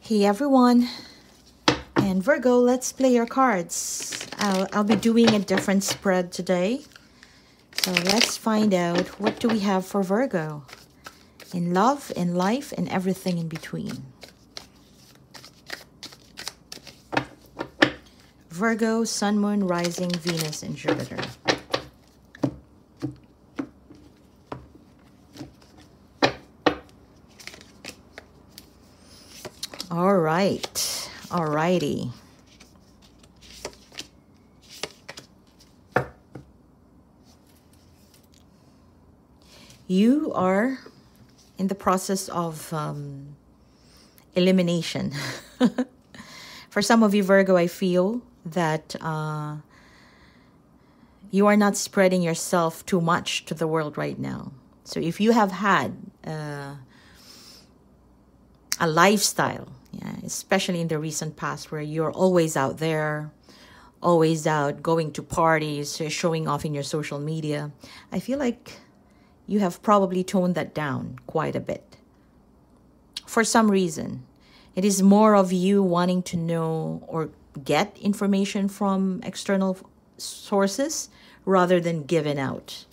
Hey everyone, and Virgo, let's play your cards. I'll be doing a different spread today. So let's find out, what do we have for Virgo? In love, in life, and everything in between. Virgo, Sun, Moon, Rising, Venus, and Jupiter. All right. All righty. You are in the process of elimination. For some of you, Virgo, I feel that you are not spreading yourself too much to the world right now. So if you have had a lifestyle, especially in the recent past, where you're always out there, always out, going to parties, showing off in your social media, I feel like you have probably toned that down quite a bit. For some reason, it is more of you wanting to know or get information from external sources rather than giving out.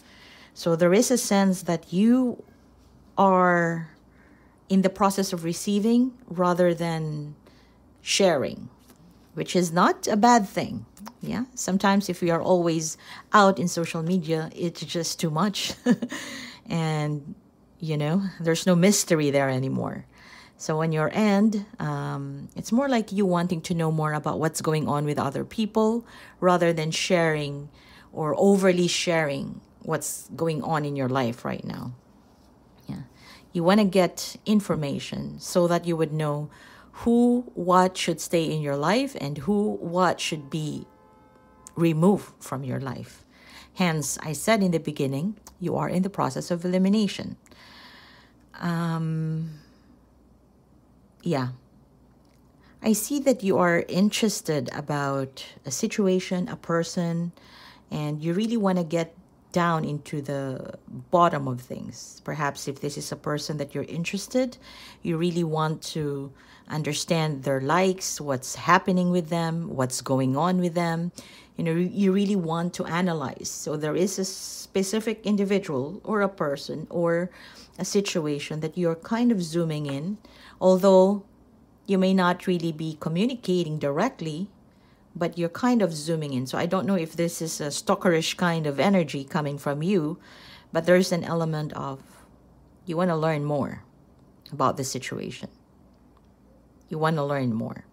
So there is a sense that you are in the process of receiving rather than sharing, which is not a bad thing. Yeah, sometimes if we are always out in social media, it's just too much. And, you know, there's no mystery there anymore. So on your end, it's more like you wanting to know more about what's going on with other people rather than sharing or overly sharing what's going on in your life right now. Yeah, you want to get information so that you would know who, what should stay in your life and who, what should be removed from your life. Hence, I said in the beginning, you are in the process of elimination. Yeah. I see that you are interested about a situation, a person, and you really want to get down into the bottom of things. Perhaps if this is a person that you're interested, you really want to understand their likes, what's happening with them, what's going on with them. You know, you really want to analyze. So there is a specific individual or a person or a situation that you're kind of zooming in, although you may not really be communicating directly, but you're kind of zooming in. So I don't know if this is a stalkerish kind of energy coming from you, but there's an element of you want to learn more about the situation. You want to learn more.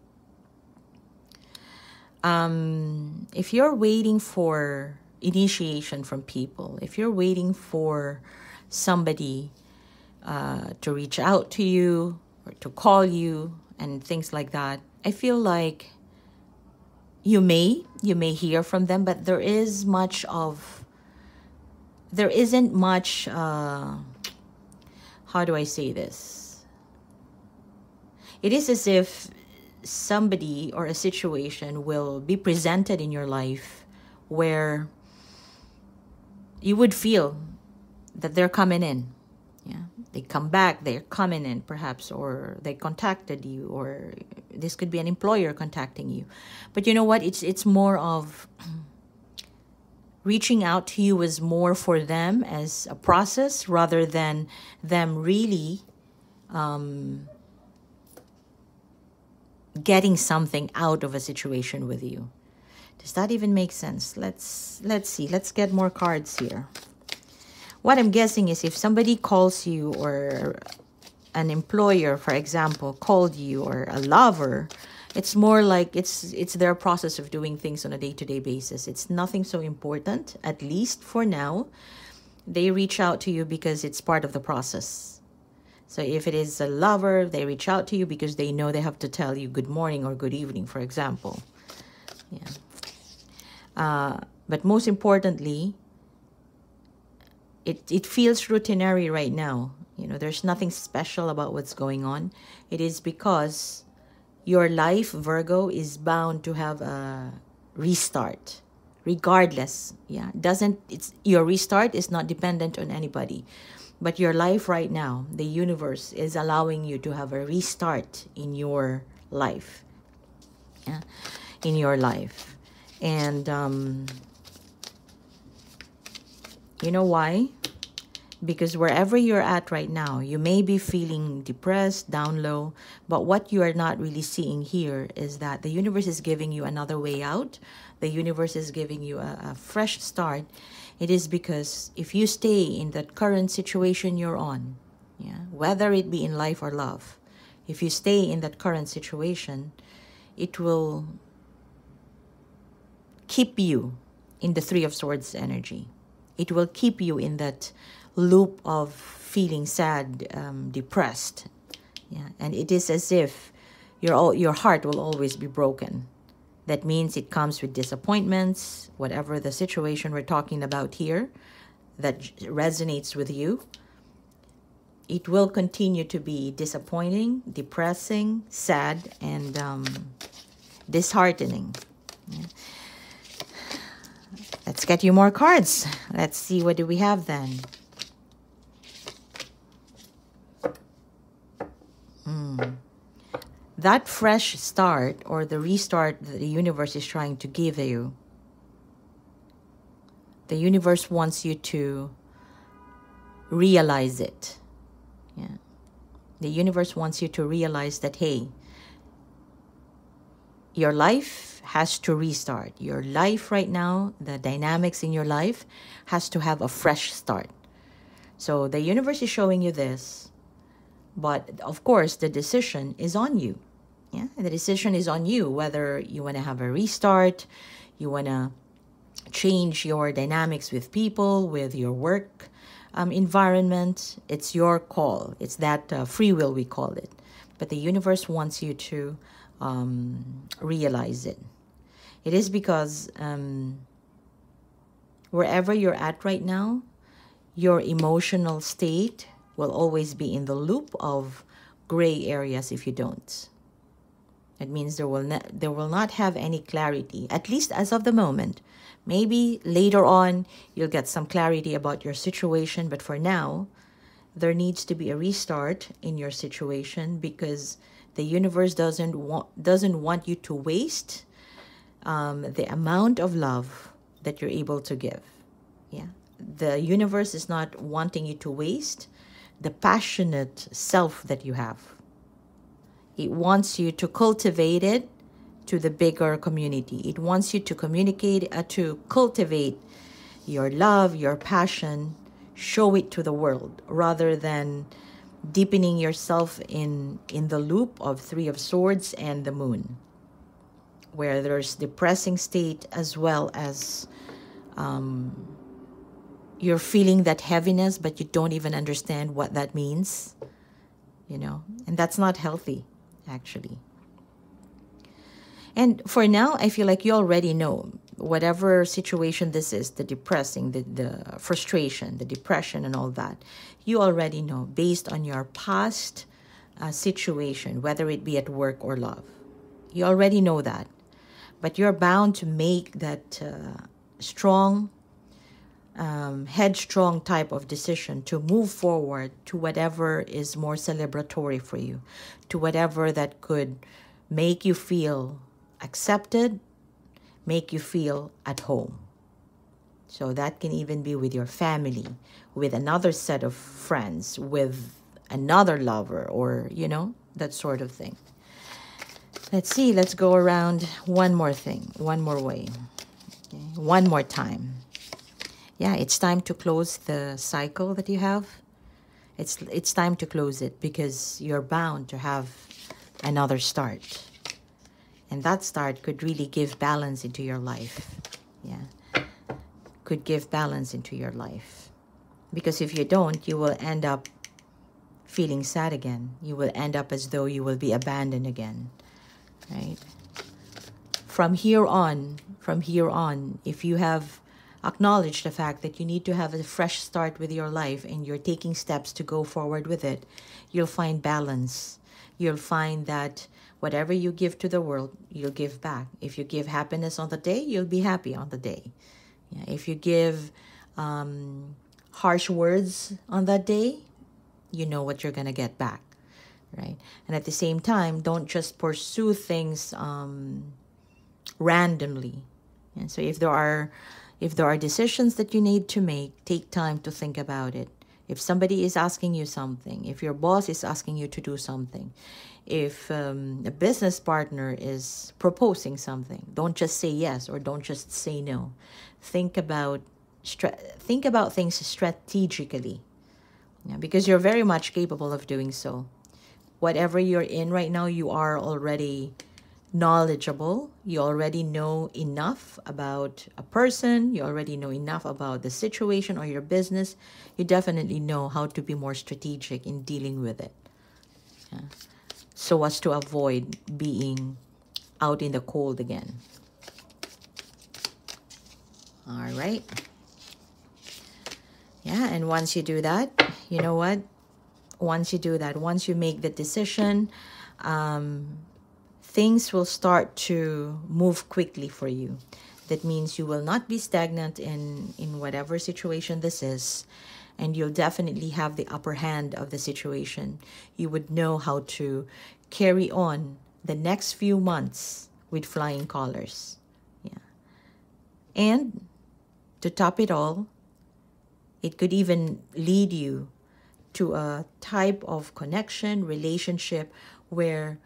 If you're waiting for initiation from people, if you're waiting for somebody to reach out to you or to call you and things like that, I feel like you may hear from them, but there isn't much, how do I say this? It is as if somebody or a situation will be presented in your life where you would feel that they're coming in. Yeah, they come back, they're coming in perhaps, or they contacted you, or this could be an employer contacting you. But you know what? It's more of reaching out to you is more for them as a process rather than them really getting something out of a situation with you. Does that even make sense? Let's see. Let's get more cards here. What I'm guessing is if somebody calls you, or an employer, for example, called you, or a lover, it's more like it's their process of doing things on a day-to-day basis. It's nothing so important, at least for now. They reach out to you because it's part of the process. So if it is a lover, they reach out to you because they know they have to tell you good morning or good evening, for example. Yeah. But most importantly, it feels routinary right now. You know, there's nothing special about what's going on. It is because your life, Virgo, is bound to have a restart, regardless. Yeah, your restart is not dependent on anybody. But your life right now, the universe is allowing you to have a restart in your life. Yeah, in your life. And you know why? Because wherever you're at right now, you may be feeling depressed, down low, but what you are not really seeing here is that the universe is giving you another way out. The universe is giving you a fresh start. It is because if you stay in that current situation you're on, yeah, whether it be in life or love, if you stay in that current situation, it will keep you in the Three of Swords energy. It will keep you in that loop of feeling sad, depressed. Yeah, and it is as if your heart will always be broken. That means it comes with disappointments, whatever the situation we're talking about here that resonates with you. It will continue to be disappointing, depressing, sad, and disheartening. Yeah. Let's get you more cards. Let's see, what do we have then? That fresh start, or the restart that the universe is trying to give you, the universe wants you to realize it. Yeah. The universe wants you to realize that, hey, your life has to restart. Your life right now, the dynamics in your life has to have a fresh start. So the universe is showing you this, but of course the decision is on you. Yeah, the decision is on you, whether you want to have a restart, you want to change your dynamics with people, with your work environment. It's your call. It's that free will, we call it. But the universe wants you to realize it. It is because wherever you're at right now, your emotional state will always be in the loop of gray areas if you don't. It means there will not have any clarity, at least as of the moment. Maybe later on you'll get some clarity about your situation, but for now, there needs to be a restart in your situation, because the universe doesn't want you to waste the amount of love that you're able to give. Yeah, the universe is not wanting you to waste the passionate self that you have. It wants you to cultivate it to the bigger community. It wants you to communicate, to cultivate your love, your passion, show it to the world, rather than deepening yourself in the loop of Three of Swords and the Moon, where there's depressing state, as well as you're feeling that heaviness, but you don't even understand what that means, you know, and that's not healthy, actually. And for now, I feel like you already know, whatever situation this is, the depressing, the frustration, the depression and all that, you already know based on your past situation, whether it be at work or love. You already know that. But you're bound to make that strong, headstrong type of decision to move forward to whatever is more celebratory for you, to whatever that could make you feel accepted, make you feel at home. So that can even be with your family, with another set of friends, with another lover, or, you know, that sort of thing. Let's see, let's go around one more thing, one more way, okay? One more time. Yeah, it's time to close the cycle that you have. It's time to close it, because you're bound to have another start. And that start could really give balance into your life. Yeah, could give balance into your life. Because if you don't, you will end up feeling sad again. You will end up as though you will be abandoned again, right? From here on, if you have acknowledged the fact that you need to have a fresh start with your life, and you're taking steps to go forward with it, you'll find balance. You'll find that whatever you give to the world, you'll give back. If you give happiness on the day, you'll be happy on the day. Yeah, if you give harsh words on that day, you know what you're going to get back, right? And at the same time, don't just pursue things randomly. And so if there are decisions that you need to make, take time to think about it. If somebody is asking you something, if your boss is asking you to do something, if a business partner is proposing something, don't just say yes or don't just say no. Think about things strategically, because you're very much capable of doing so. Whatever you're in right now, you are already knowledgeable. You already know enough about a person. You already know enough about the situation or your business. You definitely know how to be more strategic in dealing with it, so as to avoid being out in the cold again. All right. Yeah, and once you do that, you know what? Once you do that, once you make the decision, things will start to move quickly for you. That means you will not be stagnant in whatever situation this is, and you'll definitely have the upper hand of the situation. You would know how to carry on the next few months with flying colors. Yeah. And to top it all, it could even lead you to a type of connection, relationship, where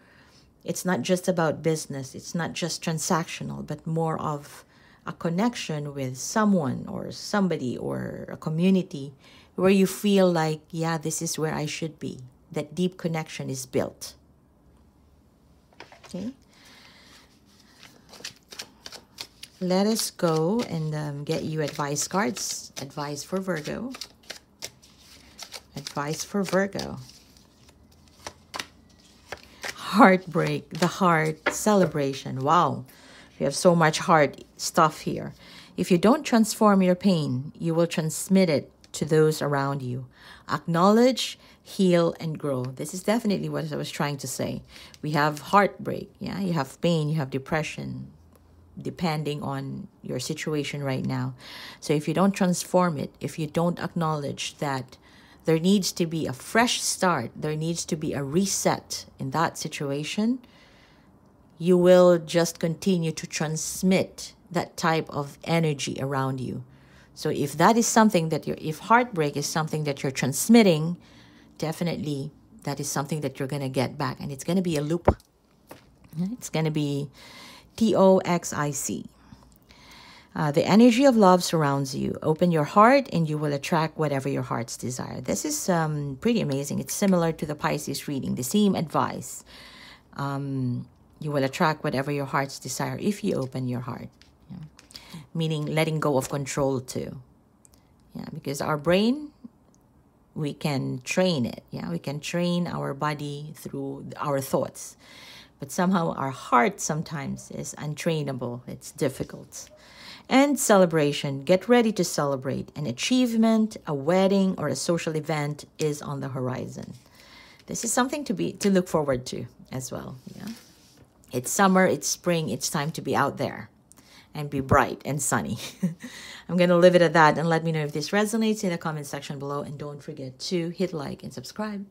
it's not just about business, it's not just transactional, but more of a connection with someone or somebody or a community where you feel like, yeah, this is where I should be. That deep connection is built. Okay. Let us go and get you advice cards. Advice for Virgo. Advice for Virgo. Heartbreak, the heart, celebration. Wow, we have so much heart stuff here. If you don't transform your pain, you will transmit it to those around you. Acknowledge, heal, and grow. This is definitely what I was trying to say. We have heartbreak, yeah, you have pain, you have depression, depending on your situation right now. So if you don't transform it, if you don't acknowledge that there needs to be a fresh start, there needs to be a reset in that situation, you will just continue to transmit that type of energy around you. So if that is something that if heartbreak is something that you're transmitting, definitely that is something that you're going to get back. And it's going to be a loop. It's going to be TOXIC. The energy of love surrounds you. Open your heart and you will attract whatever your heart's desire. This is pretty amazing. It's similar to the Pisces reading. The same advice. You will attract whatever your heart's desire if you open your heart. Yeah. Meaning letting go of control too. Yeah, because our brain, we can train it. Yeah, we can train our body through our thoughts. But somehow our heart sometimes is untrainable. It's difficult. And celebration. Get ready to celebrate. An achievement, a wedding, or a social event is on the horizon. This is something to look forward to as well. Yeah, it's summer, it's spring, it's time to be out there and be bright and sunny. I'm going to leave it at that, and let me know if this resonates in the comment section below. And don't forget to hit like and subscribe.